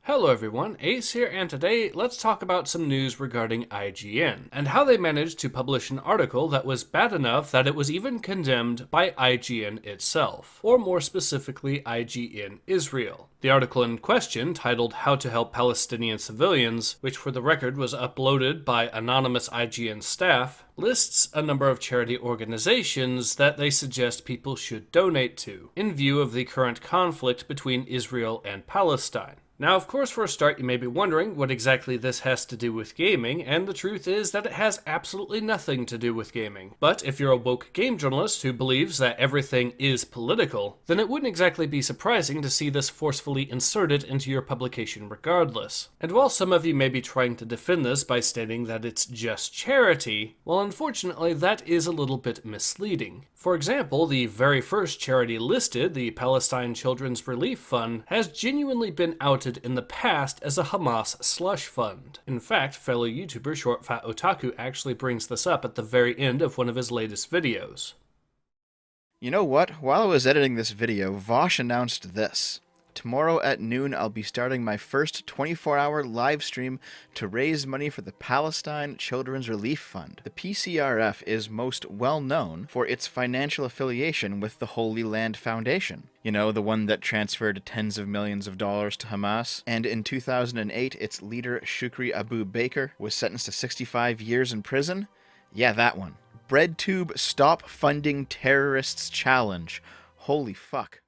Hello everyone, Ace here, and today let's talk about some news regarding IGN, and how they managed to publish an article that was bad enough that it was even condemned by IGN itself, or more specifically IGN Israel. The article in question, titled How to Help Palestinian Civilians, which for the record was uploaded by anonymous IGN staff, lists a number of charity organizations that they suggest people should donate to, in view of the current conflict between Israel and Palestine. Now, of course, for a start, you may be wondering what exactly this has to do with gaming, and the truth is that it has absolutely nothing to do with gaming. But if you're a woke game journalist who believes that everything is political, then it wouldn't exactly be surprising to see this forcefully inserted into your publication regardless. And while some of you may be trying to defend this by stating that it's just charity, well, unfortunately, that is a little bit misleading. For example, the very first charity listed, the Palestine Children's Relief Fund, has genuinely been outed in the past as a Hamas slush fund. In fact, fellow YouTuber short Fat Otaku actually brings this up at the very end of one of his latest videos. You know what? While I was editing this video, Vosh announced this. Tomorrow at noon, I'll be starting my first 24-hour live stream to raise money for the Palestine Children's Relief Fund. The PCRF is most well known for its financial affiliation with the Holy Land Foundation. You know, the one that transferred tens of millions of dollars to Hamas. And in 2008, its leader, Shukri Abu Baker, was sentenced to 65 years in prison. Yeah, that one. BreadTube Stop Funding Terrorists Challenge. Holy fuck.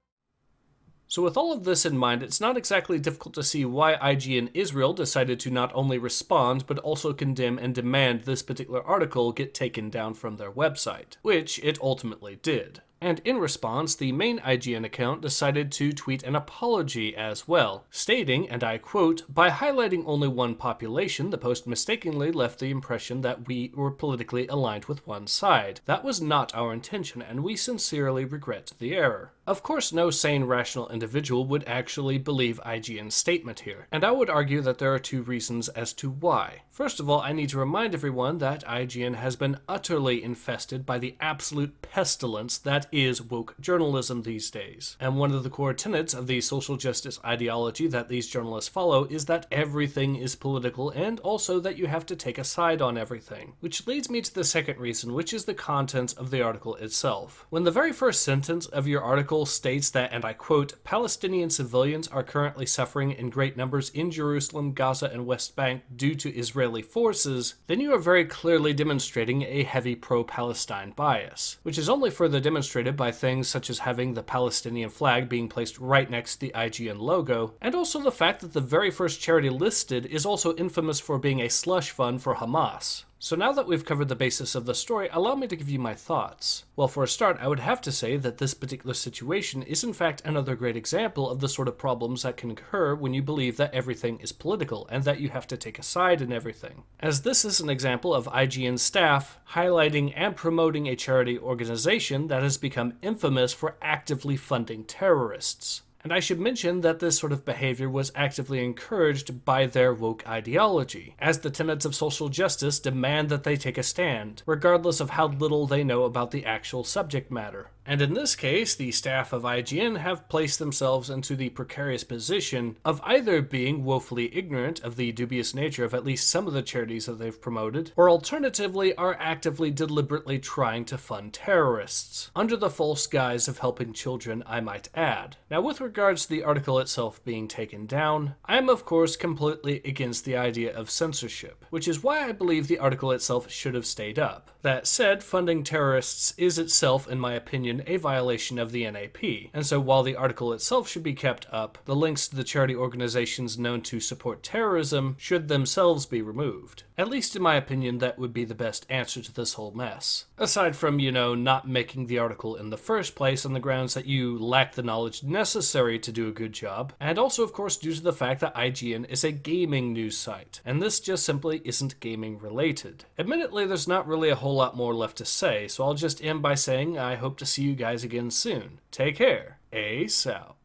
So with all of this in mind, it's not exactly difficult to see why IGN Israel decided to not only respond, but also condemn and demand this particular article get taken down from their website, which it ultimately did. And in response, the main IGN account decided to tweet an apology as well, stating, and I quote, "By highlighting only one population, the post mistakenly left the impression that we were politically aligned with one side. That was not our intention, and we sincerely regret the error." Of course, no sane, rational individual would actually believe IGN's statement here, and I would argue that there are two reasons as to why. First of all, I need to remind everyone that IGN has been utterly infested by the absolute pestilence that is woke journalism these days. And one of the core tenets of the social justice ideology that these journalists follow is that everything is political, and also that you have to take a side on everything. Which leads me to the second reason, which is the content of the article itself. When the very first sentence of your article states that, and I quote, "Palestinian civilians are currently suffering in great numbers in Jerusalem, Gaza, and West Bank due to Israeli forces," then you are very clearly demonstrating a heavy pro-Palestine bias, which is only further demonstrated by things such as having the Palestinian flag being placed right next to the IGN logo, and also the fact that the very first charity listed is also infamous for being a slush fund for Hamas. So now that we've covered the basis of the story, allow me to give you my thoughts. Well, for a start, I would have to say that this particular situation is in fact another great example of the sort of problems that can occur when you believe that everything is political and that you have to take a side in everything. As this is an example of IGN staff highlighting and promoting a charity organization that has become infamous for actively funding terrorists. And I should mention that this sort of behavior was actively encouraged by their woke ideology, as the tenets of social justice demand that they take a stand, regardless of how little they know about the actual subject matter. And in this case, the staff of IGN have placed themselves into the precarious position of either being woefully ignorant of the dubious nature of at least some of the charities that they've promoted, or alternatively are actively deliberately trying to fund terrorists, under the false guise of helping children, I might add. Now, with regards to the article itself being taken down, I am of course completely against the idea of censorship, which is why I believe the article itself should have stayed up. That said, funding terrorists is itself, in my opinion, a violation of the NAP, and so while the article itself should be kept up, the links to the charity organizations known to support terrorism should themselves be removed. At least in my opinion, that would be the best answer to this whole mess. Aside from, not making the article in the first place on the grounds that you lack the knowledge necessary to do a good job, and also of course due to the fact that IGN is a gaming news site, and this just simply isn't gaming related. Admittedly, there's not really a whole lot more left to say, so I'll just end by saying I hope to see you guys again soon. Take care. Ace out.